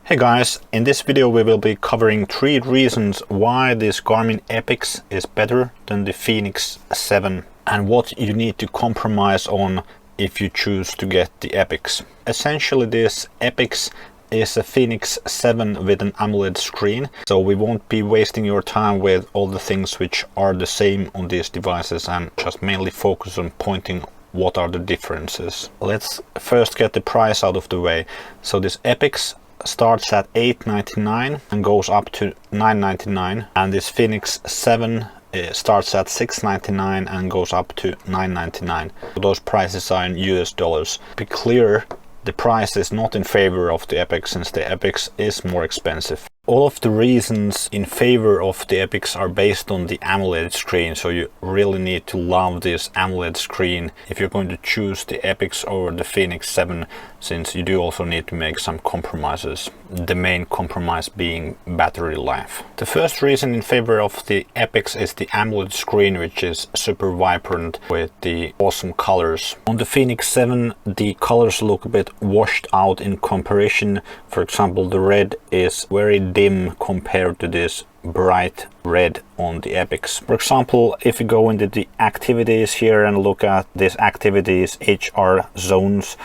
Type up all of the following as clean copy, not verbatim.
Hey guys, in this video we will be covering 3 reasons why this Garmin Epix is better than the Fenix 7 and what you need to compromise on if you choose to get the Epix. Essentially this Epix is a Fenix 7 with an AMOLED screen, so we won't be wasting your time with all the things which are the same on these devices and just mainly focus on pointing what are the differences. Let's first get the price out of the way. So this Epix starts at $899 and goes up to $999, and this Fenix 7 starts at $699 and goes up to $999. Those prices are in US dollars. Be clear, the price is not in favor of the Epix since the Epix is more expensive. All of the reasons in favor of the Epix are based on the AMOLED screen, so you really need to love this AMOLED screen if you're going to choose the Epix over the Fenix 7, since you do also need to make some compromises, the main compromise being battery life. The first reason in favor of the Epix is the AMOLED screen, which is super vibrant with the awesome colors. On the Fenix 7 the colors look a bit washed out in comparison. For example, the red is very dim compared to this bright red on the Epix. For example, if you go into the activities here and look at this activities HR zones,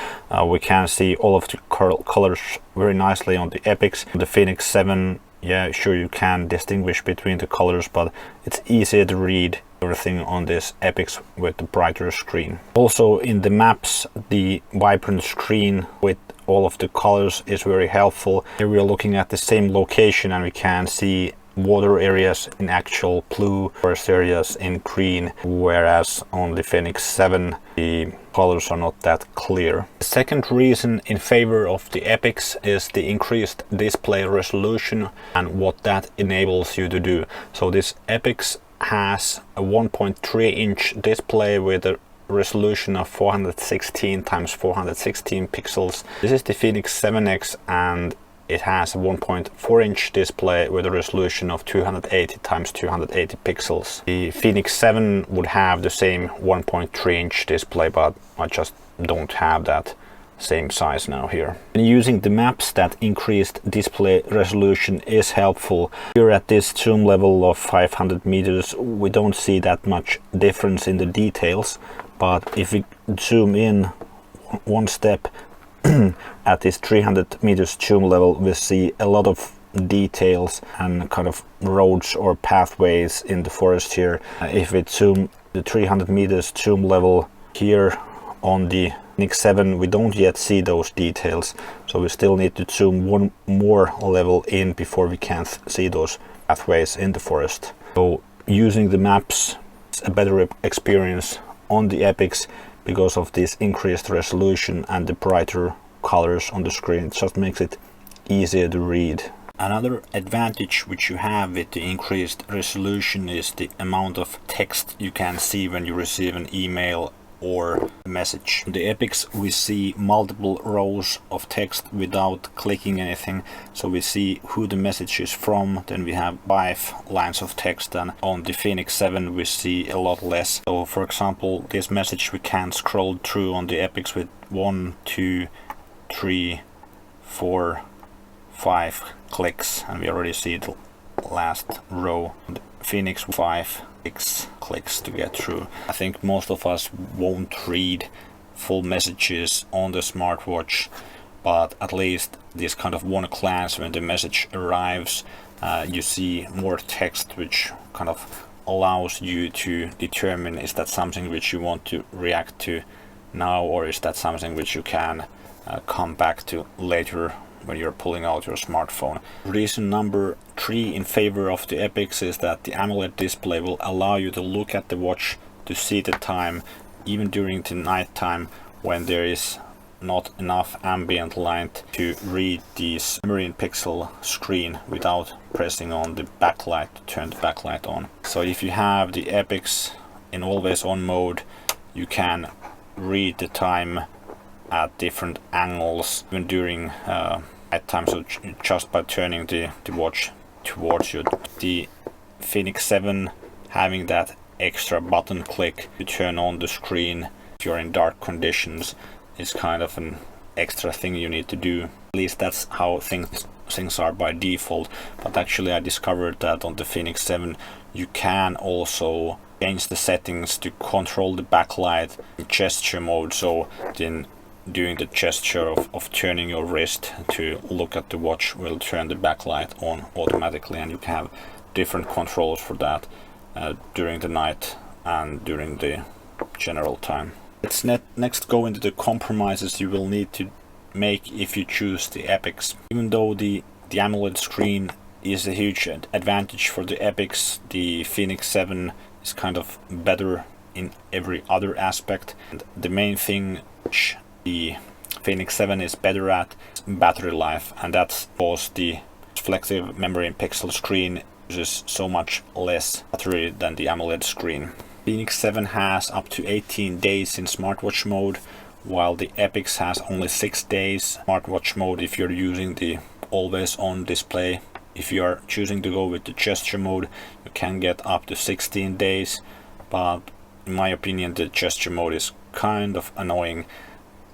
we can see all of the colors very nicely on the Epix. The Fenix 7, yeah, sure, you can distinguish between the colors, but it's easier to read everything on this Epix with the brighter screen. Also in the maps, the vibrant screen with all of the colors is very helpful. Here we are looking at the same location and we can see water areas in actual blue, forest areas in green, whereas on the Fenix 7 the colors are not that clear. The second reason in favor of the Epix is the increased display resolution and what that enables you to do. So this Epix has a 1.3 inch display with a resolution of 416 × 416 pixels. This is the Fenix 7X and it has a 1.4 inch display with a resolution of 280 × 280 pixels. The Fenix 7 would have the same 1.3 inch display, but I just don't have that same size now here. And using the maps, that increased display resolution is helpful. Here at this zoom level of 500 meters we don't see that much difference in the details, but if we zoom in one step at this 300 meters zoom level we see a lot of details and kind of roads or pathways in the forest here. If we zoom the 300 meters zoom level here on the Fenix 7 we don't yet see those details, so we still need to zoom one more level in before we can see those pathways in the forest. So using the maps is a better experience on the Epix because of this increased resolution and the brighter colors on the screen. It just makes it easier to read. Another advantage which you have with the increased resolution is the amount of text you can see when you receive an email or a message. On the Epix we see multiple rows of text without clicking anything, so we see who the message is from, then we have 5 lines of text, and on the Fenix 7 we see a lot less. So for example, this message we can scroll through on the Epix with 1, 2, 3, 4, 5 clicks, and we already see the last row. The Fenix 5, 6 clicks to get through. I think most of us won't read full messages on the smartwatch, but at least this kind of one glance when the message arrives, you see more text, which kind of allows you to determine is that something which you want to react to now, or is that something which you can come back to later when you're pulling out your smartphone. Reason number 3 in favor of the Epix is that the AMOLED display will allow you to look at the watch to see the time even during the night time when there is not enough ambient light to read this marine pixel screen without pressing on the backlight to turn the backlight on. So if you have the Epix in always on mode, you can read the time at different angles even during night time, so just by turning the watch towards you. The Fenix 7 having that extra button click to turn on the screen if you're in dark conditions is kind of an extra thing you need to do. At least that's how things things are by default, but actually I discovered that on the Fenix 7 you can also change the settings to control the backlight in gesture mode. So then doing the gesture of turning your wrist to look at the watch will turn the backlight on automatically, and you can have different controls for that during the night and during the general time. Let's next go into the compromises you will need to make if you choose the EPIX. Even though the AMOLED screen is a huge advantage for the EPIX, the Fenix 7 is kind of better in every other aspect. And the main thing which the Fenix 7 is better at is battery life, and that's because the flexible memory and pixel screen uses so much less battery than the AMOLED screen. Fenix 7 has up to 18 days in smartwatch mode, while the EPIX has only 6 days smartwatch mode if you're using the always on display. If you are choosing to go with the gesture mode, you can get up to 16 days, but in my opinion the gesture mode is kind of annoying,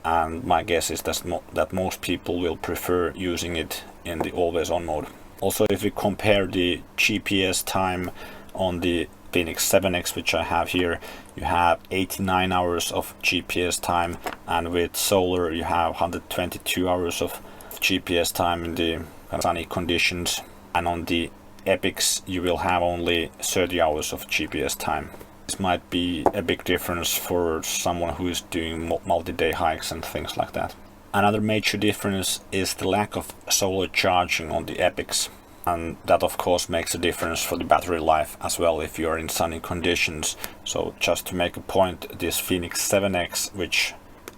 and my guess is that most people will prefer using it in the always on mode. Also, if we compare the GPS time on the Fenix 7X, which I have here, you have 89 hours of GPS time, and with solar you have 122 hours of GPS time in the sunny conditions, and on the EPIX you will have only 30 hours of GPS time. This might be a big difference for someone who is doing multi-day hikes and things like that. Another major difference is the lack of solar charging on the EPIX, and that of course makes a difference for the battery life as well if you are in sunny conditions. So just to make a point, this Fenix 7X, which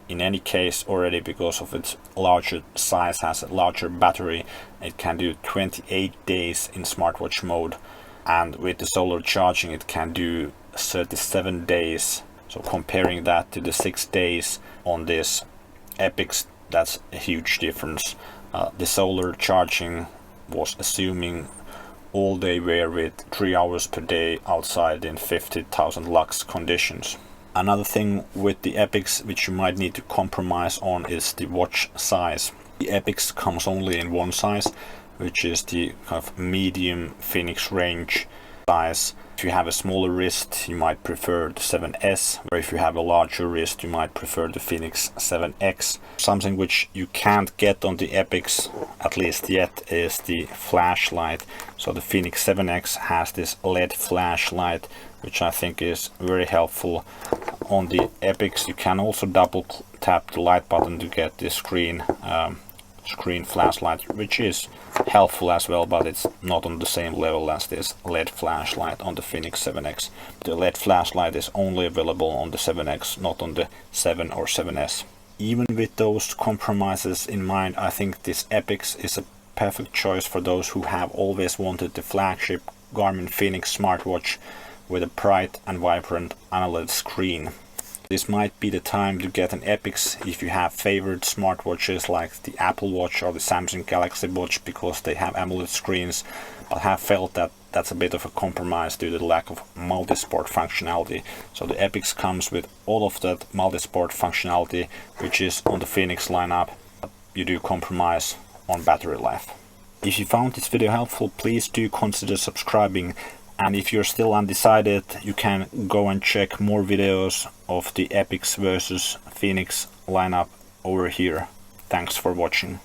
in any case already because of its larger size has a larger battery, it can do 28 days in smartwatch mode, and with the solar charging it can do 37 days. So comparing that to the 6 days on this EPIX, that's a huge difference. The solar charging was assuming all day wear with 3 hours per day outside in 50,000 lux conditions. Another thing with the EPIX which you might need to compromise on is the watch size. The EPIX comes only in one size, which is the kind of medium Fenix range size. If you have a smaller wrist you might prefer the 7S, or if you have a larger wrist you might prefer the Fenix 7X. Something which you can't get on the EPIX, at least yet, is the flashlight. So the Fenix 7X has this LED flashlight, which I think is very helpful. On the EPIX you can also double tap the light button to get the screen flashlight, which is helpful as well, but it's not on the same level as this LED flashlight on the Fenix 7X. The LED flashlight is only available on the 7X, not on the 7 or 7S. Even with those compromises in mind, I think this EPIX is a perfect choice for those who have always wanted the flagship Garmin Fenix smartwatch with a bright and vibrant AMOLED screen. This might be the time to get an EPIX if you have favorite smartwatches like the Apple Watch or the Samsung Galaxy Watch, because they have AMOLED screens, but have felt that that's a bit of a compromise due to the lack of multi-sport functionality. So the EPIX comes with all of that multi-sport functionality which is on the Fenix lineup, but you do compromise on battery life. If you found this video helpful, please do consider subscribing. And if you're still undecided, you can go and check more videos of the EPIX versus Fenix lineup over here. Thanks for watching.